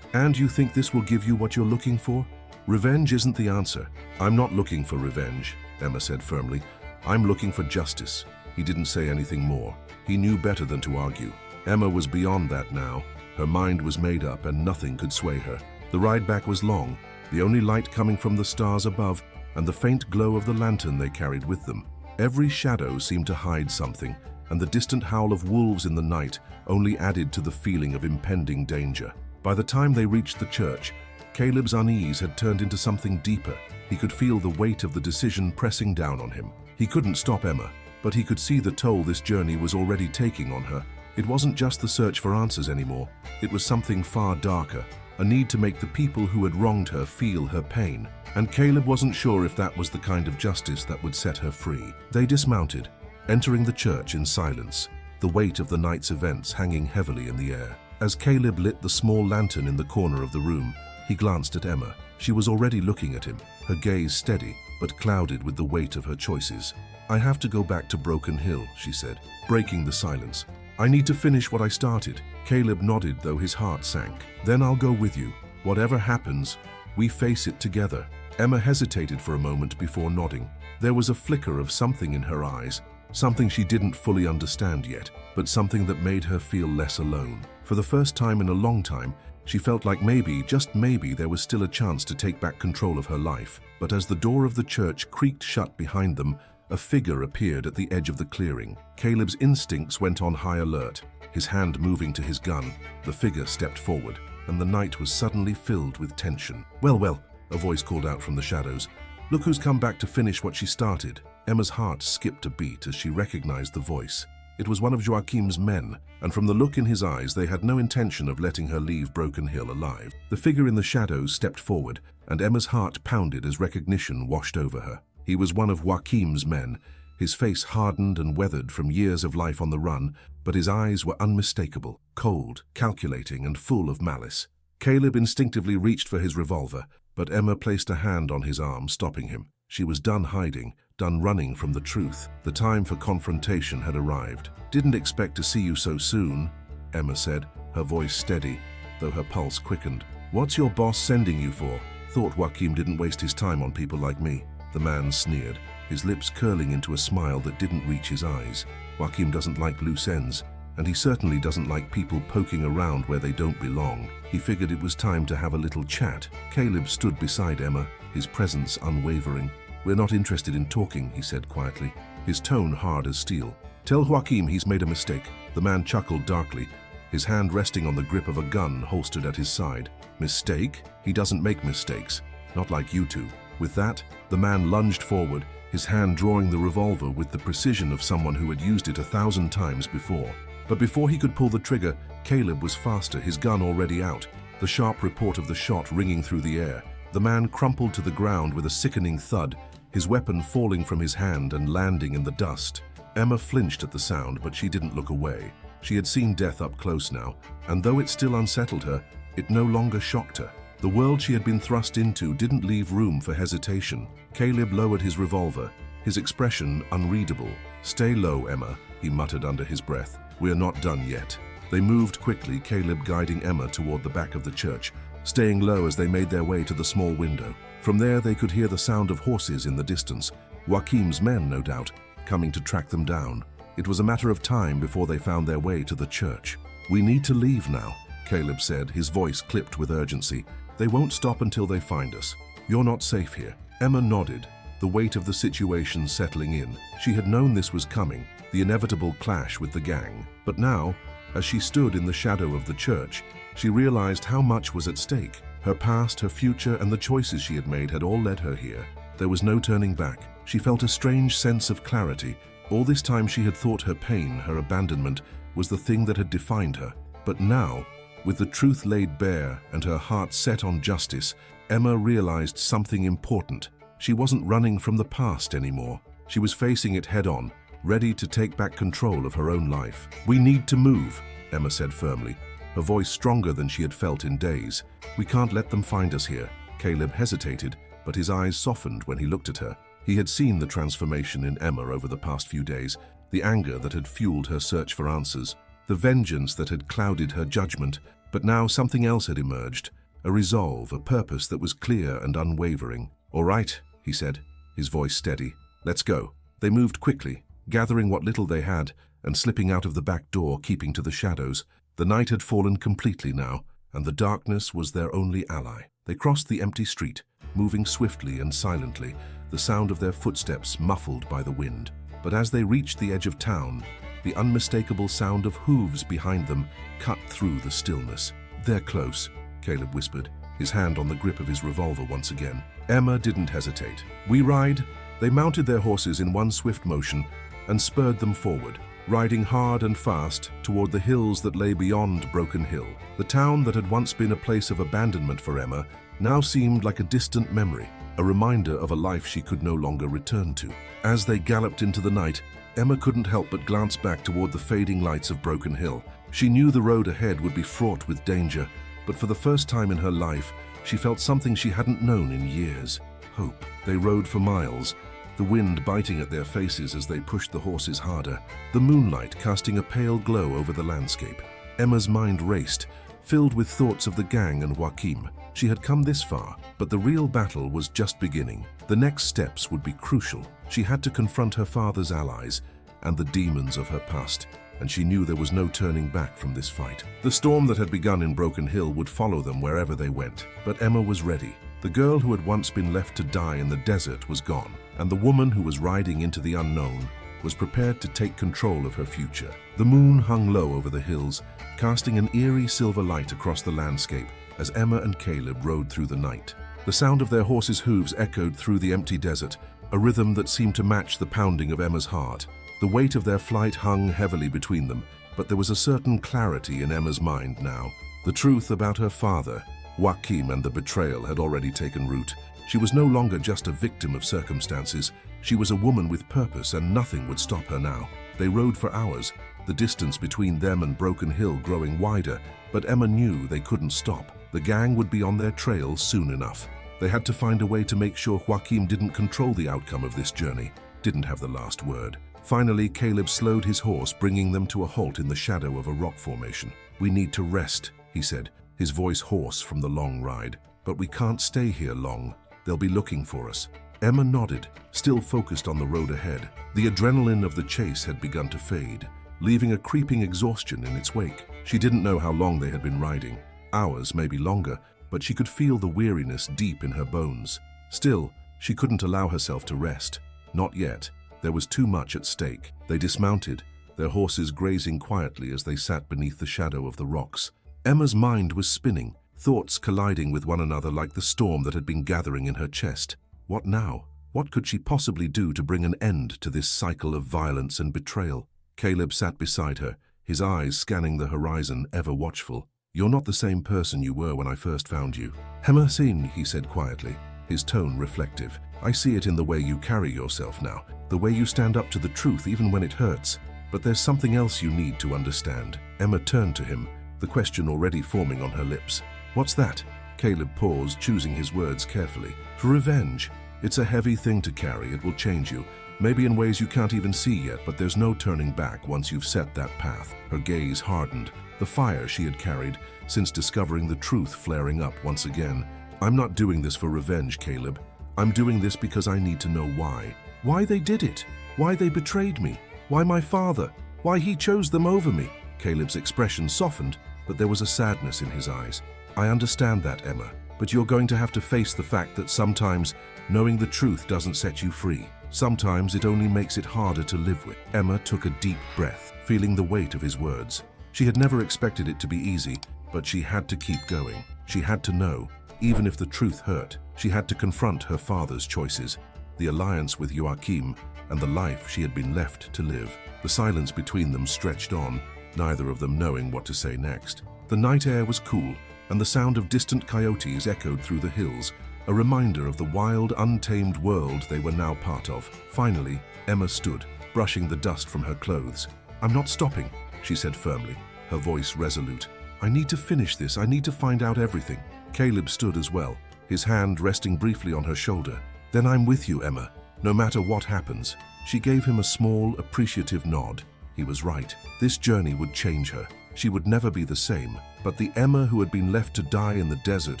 "And you think this will give you what you're looking for? Revenge isn't the answer." "I'm not looking for revenge," Emma said firmly. "I'm looking for justice." He didn't say anything more. He knew better than to argue. Emma was beyond that now. Her mind was made up and nothing could sway her. The ride back was long, the only light coming from the stars above and the faint glow of the lantern they carried with them. Every shadow seemed to hide something, and the distant howl of wolves in the night only added to the feeling of impending danger. By the time they reached the church, Caleb's unease had turned into something deeper. He could feel the weight of the decision pressing down on him. He couldn't stop Emma, but he could see the toll this journey was already taking on her. It wasn't just the search for answers anymore. It was something far darker, a need to make the people who had wronged her feel her pain. And Caleb wasn't sure if that was the kind of justice that would set her free. They dismounted, entering the church in silence, the weight of the night's events hanging heavily in the air. As Caleb lit the small lantern in the corner of the room, he glanced at Emma. She was already looking at him, her gaze steady, but clouded with the weight of her choices. "I have to go back to Broken Hill," she said, breaking the silence. "I need to finish what I started." Caleb nodded, though his heart sank. "Then I'll go with you. Whatever happens, we face it together." Emma hesitated for a moment before nodding. There was a flicker of something in her eyes, something she didn't fully understand yet, but something that made her feel less alone. For the first time in a long time, she felt like maybe, just maybe, there was still a chance to take back control of her life. But as the door of the church creaked shut behind them, a figure appeared at the edge of the clearing. Caleb's instincts went on high alert, his hand moving to his gun. The figure stepped forward, and the night was suddenly filled with tension. Well, a voice called out from the shadows. "Look who's come back to finish what she started." Emma's heart skipped a beat as she recognized the voice. It was one of Joachim's men, and from the look in his eyes, they had no intention of letting her leave Broken Hill alive. The figure in the shadows stepped forward, and Emma's heart pounded as recognition washed over her. He was one of Joachim's men, his face hardened and weathered from years of life on the run, but his eyes were unmistakable, cold, calculating, and full of malice. Caleb instinctively reached for his revolver, but Emma placed a hand on his arm, stopping him. She was done hiding, done running from the truth. The time for confrontation had arrived. "Didn't expect to see you so soon," Emma said, her voice steady, though her pulse quickened. "What's your boss sending you for?" "Thought Joachim didn't waste his time on people like me." The man sneered, his lips curling into a smile that didn't reach his eyes. "Joachim doesn't like loose ends, and he certainly doesn't like people poking around where they don't belong." He figured it was time to have a little chat. Caleb stood beside Emma, his presence unwavering. "We're not interested in talking," he said quietly, his tone hard as steel. "Tell Joachim he's made a mistake." The man chuckled darkly, his hand resting on the grip of a gun holstered at his side. "Mistake? He doesn't make mistakes. Not like you two." With that, the man lunged forward, his hand drawing the revolver with the precision of someone who had used it 1,000 times before. But before he could pull the trigger, Caleb was faster, his gun already out, the sharp report of the shot ringing through the air. The man crumpled to the ground with a sickening thud, his weapon falling from his hand and landing in the dust. Emma flinched at the sound, but she didn't look away. She had seen death up close now, and though it still unsettled her, it no longer shocked her. The world she had been thrust into didn't leave room for hesitation. Caleb lowered his revolver, his expression unreadable. "Stay low, Emma," he muttered under his breath. "We're not done yet." They moved quickly, Caleb guiding Emma toward the back of the church, staying low as they made their way to the small window. From there they could hear the sound of horses in the distance, Joachim's men, no doubt, coming to track them down. It was a matter of time before they found their way to the church. "We need to leave now," Caleb said, his voice clipped with urgency. "They won't stop until they find us. You're not safe here." Emma nodded, the weight of the situation settling in. She had known this was coming, the inevitable clash with the gang. But now, as she stood in the shadow of the church, she realized how much was at stake. Her past, her future, and the choices she had made had all led her here. There was no turning back. She felt a strange sense of clarity. All this time she had thought her pain, her abandonment, was the thing that had defined her. But now, with the truth laid bare and her heart set on justice, Emma realized something important. She wasn't running from the past anymore. She was facing it head-on, ready to take back control of her own life. "We need to move," Emma said firmly, her voice stronger than she had felt in days. "We can't let them find us here." Caleb hesitated, but his eyes softened when he looked at her. He had seen the transformation in Emma over the past few days, the anger that had fueled her search for answers, the vengeance that had clouded her judgment. But now something else had emerged, a resolve, a purpose that was clear and unwavering. "All right," he said, his voice steady. "Let's go." They moved quickly, gathering what little they had and slipping out of the back door, keeping to the shadows. The night had fallen completely now, and the darkness was their only ally. They crossed the empty street, moving swiftly and silently, the sound of their footsteps muffled by the wind. But as they reached the edge of town, the unmistakable sound of hooves behind them cut through the stillness. "They're close," Caleb whispered, his hand on the grip of his revolver once again. Emma didn't hesitate. "We ride." They mounted their horses in one swift motion and spurred them forward, riding hard and fast toward the hills that lay beyond Broken Hill. The town that had once been a place of abandonment for Emma now seemed like a distant memory, a reminder of a life she could no longer return to. As they galloped into the night, Emma couldn't help but glance back toward the fading lights of Broken Hill. She knew the road ahead would be fraught with danger, but for the first time in her life, she felt something she hadn't known in years: hope. They rode for miles, the wind biting at their faces as they pushed the horses harder, the moonlight casting a pale glow over the landscape. Emma's mind raced, filled with thoughts of the gang and Joachim. She had come this far, but the real battle was just beginning. The next steps would be crucial. She had to confront her father's allies and the demons of her past, and she knew there was no turning back from this fight. The storm that had begun in Broken Hill would follow them wherever they went, but Emma was ready. The girl who had once been left to die in the desert was gone, and the woman who was riding into the unknown was prepared to take control of her future. The moon hung low over the hills, casting an eerie silver light across the landscape as Emma and Caleb rode through the night. The sound of their horses' hooves echoed through the empty desert, a rhythm that seemed to match the pounding of Emma's heart. The weight of their flight hung heavily between them, but there was a certain clarity in Emma's mind now. The truth about her father, Joachim, and the betrayal had already taken root. She was no longer just a victim of circumstances. She was a woman with purpose, and nothing would stop her now. They rode for hours, the distance between them and Broken Hill growing wider, but Emma knew they couldn't stop. The gang would be on their trail soon enough. They had to find a way to make sure Joachim didn't control the outcome of this journey, didn't have the last word. Finally, Caleb slowed his horse, bringing them to a halt in the shadow of a rock formation. "We need to rest," he said, his voice hoarse from the long ride. "But we can't stay here long. They'll be looking for us." Emma nodded, still focused on the road ahead. The adrenaline of the chase had begun to fade, leaving a creeping exhaustion in its wake. She didn't know how long they had been riding, hours, maybe longer, but she could feel the weariness deep in her bones. Still, she couldn't allow herself to rest. Not yet. There was too much at stake. They dismounted, their horses grazing quietly as they sat beneath the shadow of the rocks. Emma's mind was spinning, thoughts colliding with one another like the storm that had been gathering in her chest. What now? What could she possibly do to bring an end to this cycle of violence and betrayal? Caleb sat beside her, his eyes scanning the horizon, ever watchful. "You're not the same person you were when I first found you." "Emma Sin," he said quietly, his tone reflective. "I see it in the way you carry yourself now, the way you stand up to the truth even when it hurts. But there's something else you need to understand." Emma turned to him, the question already forming on her lips. "What's that?" Caleb paused, choosing his words carefully. "Revenge. It's a heavy thing to carry. It will change you, maybe in ways you can't even see yet, but there's no turning back once you've set that path." Her gaze hardened, the fire she had carried since discovering the truth flaring up once again. "I'm not doing this for revenge, Caleb. I'm doing this because I need to know why. Why they did it. Why they betrayed me. Why my father. Why he chose them over me." Caleb's expression softened, but there was a sadness in his eyes. "I understand that, Emma, but you're going to have to face the fact that sometimes knowing the truth doesn't set you free. Sometimes it only makes it harder to live with." Emma took a deep breath, feeling the weight of his words. She had never expected it to be easy, but she had to keep going. She had to know, even if the truth hurt. She had to confront her father's choices, the alliance with Joachim, and the life she had been left to live. The silence between them stretched on, neither of them knowing what to say next. The night air was cool, and the sound of distant coyotes echoed through the hills, a reminder of the wild, untamed world they were now part of. Finally, Emma stood, brushing the dust from her clothes. "I'm not stopping," she said firmly, her voice resolute. "I need to finish this. I need to find out everything." Caleb stood as well, his hand resting briefly on her shoulder. "Then I'm with you, Emma, no matter what happens." She gave him a small, appreciative nod. He was right. This journey would change her. She would never be the same. But the Emma who had been left to die in the desert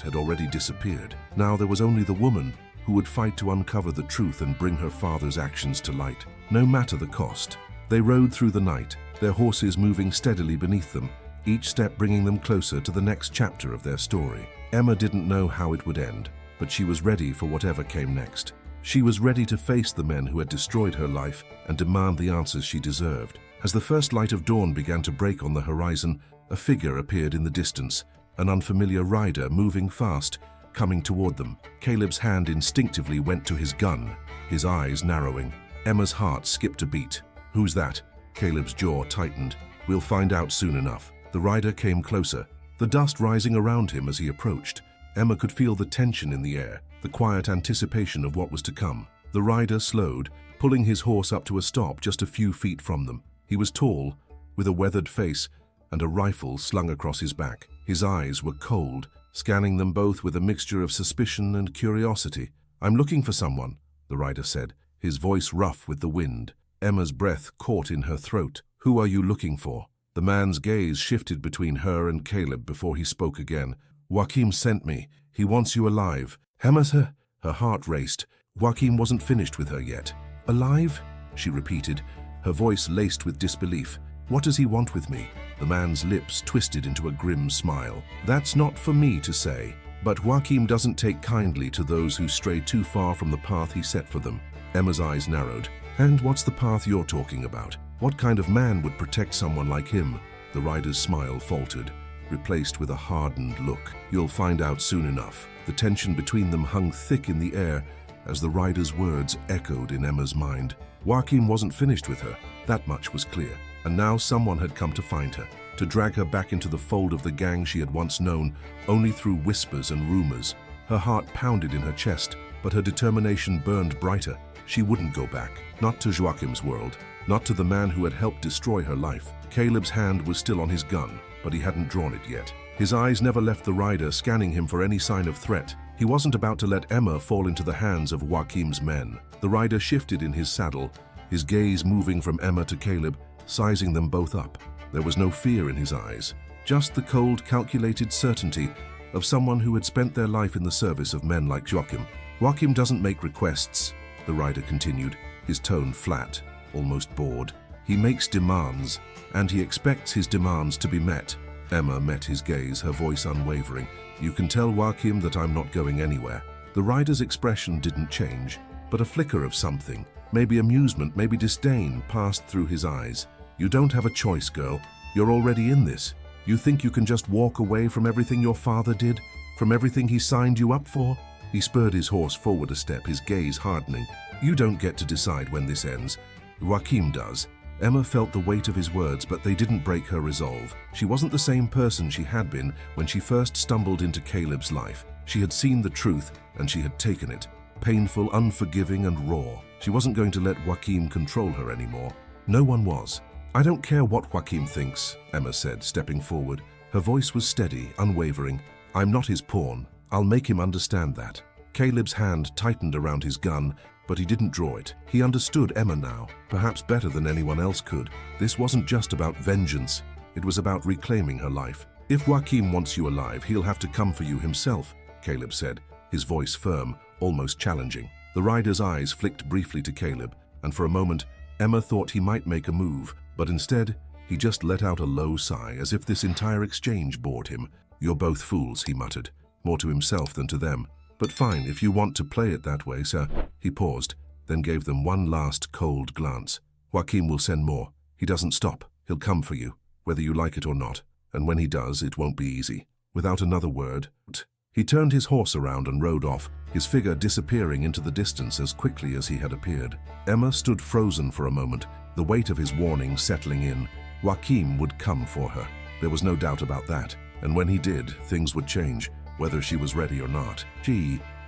had already disappeared. Now there was only the woman who would fight to uncover the truth and bring her father's actions to light, no matter the cost. They rode through the night, their horses moving steadily beneath them, each step bringing them closer to the next chapter of their story. Emma didn't know how it would end, but she was ready for whatever came next. She was ready to face the men who had destroyed her life and demand the answers she deserved. As the first light of dawn began to break on the horizon, a figure appeared in the distance, an unfamiliar rider moving fast, coming toward them. Caleb's hand instinctively went to his gun, his eyes narrowing. Emma's heart skipped a beat. "Who's that?" Caleb's jaw tightened. "We'll find out soon enough." The rider came closer, the dust rising around him as he approached. Emma could feel the tension in the air, the quiet anticipation of what was to come. The rider slowed, pulling his horse up to a stop just a few feet from them. He was tall, with a weathered face and a rifle slung across his back. His eyes were cold, scanning them both with a mixture of suspicion and curiosity. "I'm looking for someone," the rider said, his voice rough with the wind. Emma's breath caught in her throat. "Who are you looking for?" The man's gaze shifted between her and Caleb before he spoke again. "Joachim sent me. He wants you alive." Her heart raced. Joachim wasn't finished with her yet. "Alive?" she repeated, her voice laced with disbelief. "What does he want with me?" The man's lips twisted into a grim smile. "That's not for me to say, but Joachim doesn't take kindly to those who stray too far from the path he set for them." Emma's eyes narrowed. "And what's the path you're talking about? What kind of man would protect someone like him?" The rider's smile faltered, replaced with a hardened look. "You'll find out soon enough." The tension between them hung thick in the air as the rider's words echoed in Emma's mind. Joachim wasn't finished with her, that much was clear. And now someone had come to find her, to drag her back into the fold of the gang she had once known, only through whispers and rumors. Her heart pounded in her chest, but her determination burned brighter. She wouldn't go back, not to Joachim's world, not to the man who had helped destroy her life. Caleb's hand was still on his gun, but he hadn't drawn it yet. His eyes never left the rider, scanning him for any sign of threat. He wasn't about to let Emma fall into the hands of Joachim's men. The rider shifted in his saddle, his gaze moving from Emma to Caleb, sizing them both up. There was no fear in his eyes, just the cold, calculated certainty of someone who had spent their life in the service of men like Joachim. "Joachim doesn't make requests," the rider continued, his tone flat, almost bored. "He makes demands, and he expects his demands to be met." Emma met his gaze, her voice unwavering. "You can tell Joachim that I'm not going anywhere." The rider's expression didn't change, but a flicker of something, maybe amusement, maybe disdain, passed through his eyes. "You don't have a choice, girl. You're already in this. You think you can just walk away from everything your father did? From everything he signed you up for?" He spurred his horse forward a step, his gaze hardening. "You don't get to decide when this ends. Joachim does." Emma felt the weight of his words, but they didn't break her resolve. She wasn't the same person she had been when she first stumbled into Caleb's life. She had seen the truth, and she had taken it. Painful, unforgiving, and raw. She wasn't going to let Joachim control her anymore. No one was. "I don't care what Joachim thinks," Emma said, stepping forward. Her voice was steady, unwavering. "I'm not his pawn. I'll make him understand that." Caleb's hand tightened around his gun, but he didn't draw it. He understood Emma now, perhaps better than anyone else could. This wasn't just about vengeance. It was about reclaiming her life. "If Joachim wants you alive, he'll have to come for you himself," Caleb said, his voice firm, almost challenging. The rider's eyes flicked briefly to Caleb, and for a moment, Emma thought he might make a move, but instead, He just let out a low sigh, as if this entire exchange bored him. "You're both fools," he muttered, more to himself than to them. "But fine, if you want to play it that way, sir." He paused, then gave them one last cold glance. "Joachim will send more. He doesn't stop. He'll come for you, whether you like it or not. And when he does, it won't be easy." Without another word, he turned his horse around and rode off, his figure disappearing into the distance as quickly as he had appeared. Emma stood frozen for a moment, the weight of his warning settling in. Joachim would come for her. There was no doubt about that. And when he did, things would change, whether she was ready or not.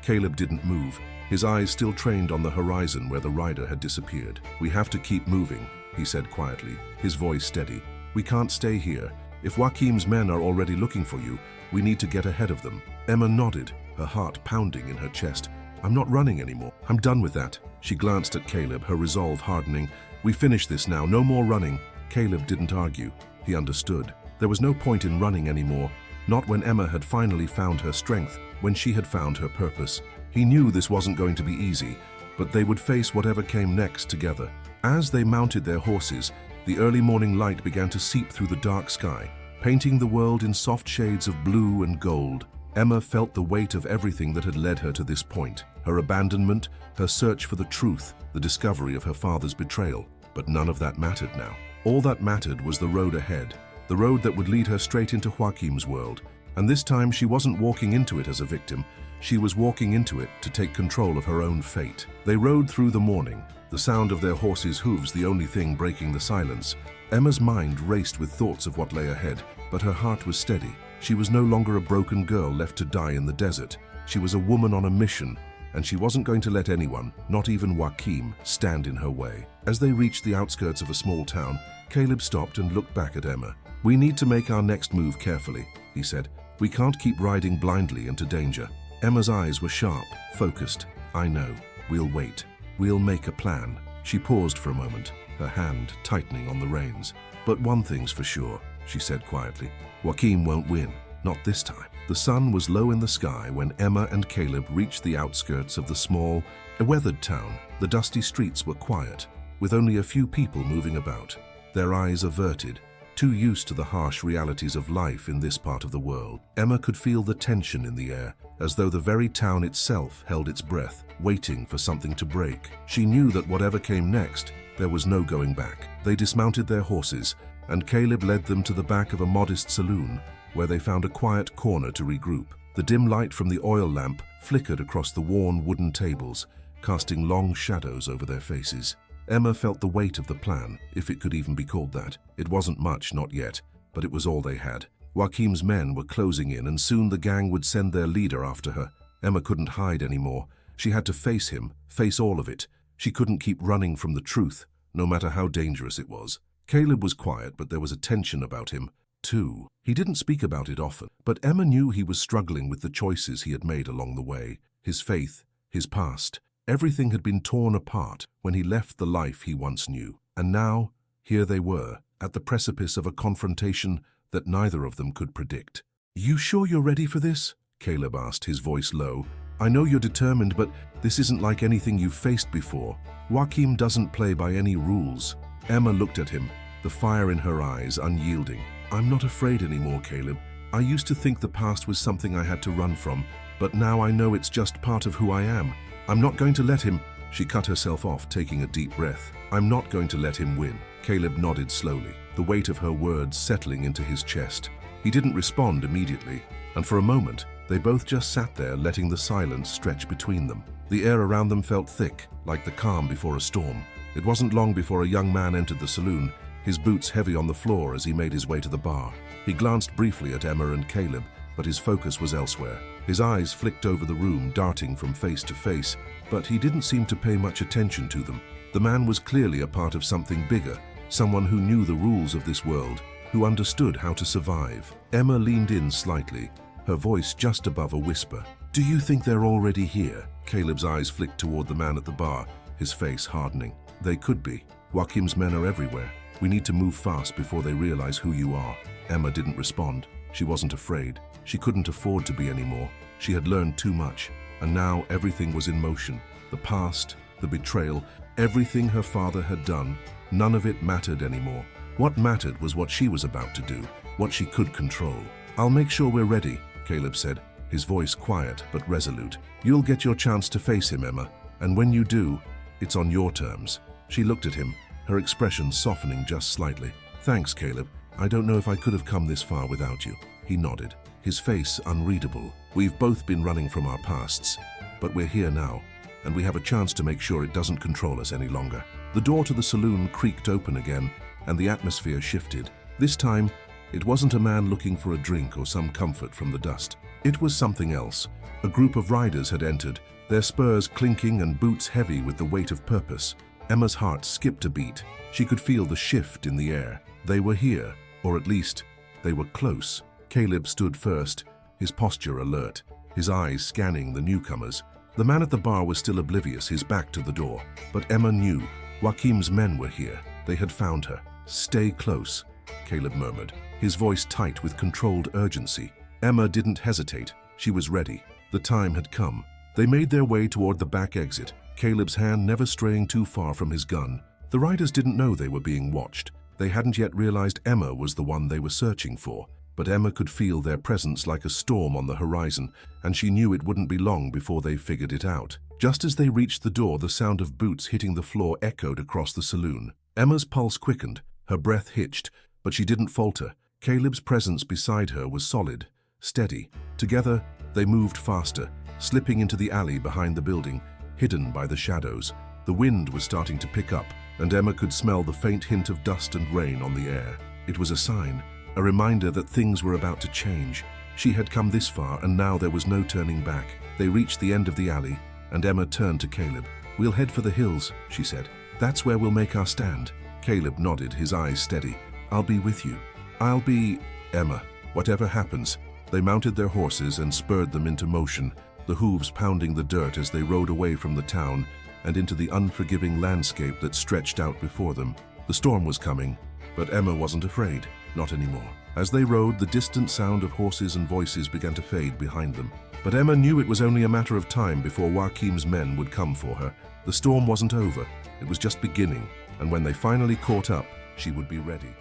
Caleb didn't move, his eyes still trained on the horizon where the rider had disappeared. "We have to keep moving," he said quietly, his voice steady. "We can't stay here. If Joachim's men are already looking for you, we need to get ahead of them." Emma nodded, her heart pounding in her chest. "I'm not running anymore. I'm done with that." She glanced at Caleb, her resolve hardening. "We finish this now, no more running." Caleb didn't argue. He understood. There was no point in running anymore, not when Emma had finally found her strength, when she had found her purpose. He knew this wasn't going to be easy, but they would face whatever came next together. As they mounted their horses, the early morning light began to seep through the dark sky, painting the world in soft shades of blue and gold. Emma felt the weight of everything that had led her to this point. Her abandonment, her search for the truth, the discovery of her father's betrayal. But none of that mattered now. All that mattered was the road ahead, the road that would lead her straight into Joachim's world. And this time she wasn't walking into it as a victim, she was walking into it to take control of her own fate. They rode through the morning, the sound of their horses' hooves the only thing breaking the silence. Emma's mind raced with thoughts of what lay ahead, but her heart was steady. She was no longer a broken girl left to die in the desert. She was a woman on a mission, and she wasn't going to let anyone, not even Joachim, stand in her way. As they reached the outskirts of a small town, Caleb stopped and looked back at Emma. "We need to make our next move carefully," he said. "We can't keep riding blindly into danger." Emma's eyes were sharp, focused. "I know. We'll wait. We'll make a plan." She paused for a moment, her hand tightening on the reins. "But one thing's for sure," she said quietly. "Joachim won't win. Not this time." The sun was low in the sky when Emma and Caleb reached the outskirts of the small, weathered town. The dusty streets were quiet, with only a few people moving about, their eyes averted, too used to the harsh realities of life in this part of the world. Emma could feel the tension in the air, as though the very town itself held its breath, waiting for something to break. She knew that whatever came next, there was no going back. They dismounted their horses, and Caleb led them to the back of a modest saloon, where they found a quiet corner to regroup. The dim light from the oil lamp flickered across the worn wooden tables, casting long shadows over their faces. Emma felt the weight of the plan, if it could even be called that. It wasn't much, not yet, but it was all they had. Joachim's men were closing in, and soon the gang would send their leader after her. Emma couldn't hide anymore. She had to face him, face all of it. She couldn't keep running from the truth, no matter how dangerous it was. Caleb was quiet, but there was a tension about him, too. He didn't speak about it often, but Emma knew he was struggling with the choices he had made along the way. His faith, his past, everything had been torn apart when he left the life he once knew. And now, here they were, at the precipice of a confrontation that neither of them could predict. "You sure you're ready for this?" Caleb asked, his voice low. "I know you're determined, but this isn't like anything you've faced before. Joachim doesn't play by any rules." Emma looked at him, the fire in her eyes unyielding. "I'm not afraid anymore, Caleb. I used to think the past was something I had to run from, but now I know it's just part of who I am. I'm not going to let him—" She cut herself off, taking a deep breath. "I'm not going to let him win." Caleb nodded slowly, the weight of her words settling into his chest. He didn't respond immediately, and for a moment, they both just sat there, letting the silence stretch between them. The air around them felt thick, like the calm before a storm. It wasn't long before a young man entered the saloon, his boots heavy on the floor as he made his way to the bar. He glanced briefly at Emma and Caleb, but his focus was elsewhere. His eyes flicked over the room, darting from face to face, but he didn't seem to pay much attention to them. The man was clearly a part of something bigger, someone who knew the rules of this world, who understood how to survive. Emma leaned in slightly, her voice just above a whisper. "Do you think they're already here?" Caleb's eyes flicked toward the man at the bar, his face hardening. "They could be. Joachim's men are everywhere. We need to move fast before they realize who you are." Emma didn't respond. She wasn't afraid. She couldn't afford to be anymore. She had learned too much, and now everything was in motion. The past, the betrayal, everything her father had done, none of it mattered anymore. What mattered was what she was about to do, what she could control. "I'll make sure we're ready," Caleb said, his voice quiet but resolute. "You'll get your chance to face him, Emma, and when you do, it's on your terms." She looked at him, her expression softening just slightly. "Thanks, Caleb. I don't know if I could have come this far without you." He nodded, his face unreadable. "We've both been running from our pasts, but we're here now, and we have a chance to make sure it doesn't control us any longer." The door to the saloon creaked open again, and the atmosphere shifted. This time, it wasn't a man looking for a drink or some comfort from the dust. It was something else. A group of riders had entered, their spurs clinking and boots heavy with the weight of purpose. Emma's heart skipped a beat. She could feel the shift in the air. They were here, or at least, they were close. Caleb stood first, his posture alert, his eyes scanning the newcomers. The man at the bar was still oblivious, his back to the door. But Emma knew. Joachim's men were here. They had found her. "Stay close," Caleb murmured, his voice tight with controlled urgency. Emma didn't hesitate. She was ready. The time had come. They made their way toward the back exit, Caleb's hand never straying too far from his gun. The riders didn't know they were being watched. They hadn't yet realized Emma was the one they were searching for. But Emma could feel their presence like a storm on the horizon, and she knew it wouldn't be long before they figured it out. Just as they reached the door, the sound of boots hitting the floor echoed across the saloon. Emma's pulse quickened, her breath hitched, but she didn't falter. Caleb's presence beside her was solid, steady. Together, they moved faster, slipping into the alley behind the building, hidden by the shadows. The wind was starting to pick up, and Emma could smell the faint hint of dust and rain on the air. It was a sign, a reminder that things were about to change. She had come this far, and now there was no turning back. They reached the end of the alley, and Emma turned to Caleb. "We'll head for the hills," she said. "That's where we'll make our stand." Caleb nodded, his eyes steady. "I'll be with you." "I'll be..." "Emma, whatever happens." They mounted their horses and spurred them into motion, the hooves pounding the dirt as they rode away from the town and into the unforgiving landscape that stretched out before them. The storm was coming, but Emma wasn't afraid. Not anymore. As they rode, the distant sound of horses and voices began to fade behind them. But Emma knew it was only a matter of time before Joachim's men would come for her. The storm wasn't over. It was just beginning, and when they finally caught up, she would be ready.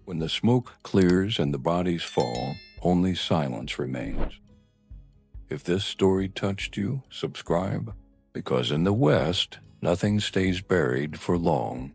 When the smoke clears and the bodies fall, only silence remains. If this story touched you, subscribe, because in the West, nothing stays buried for long.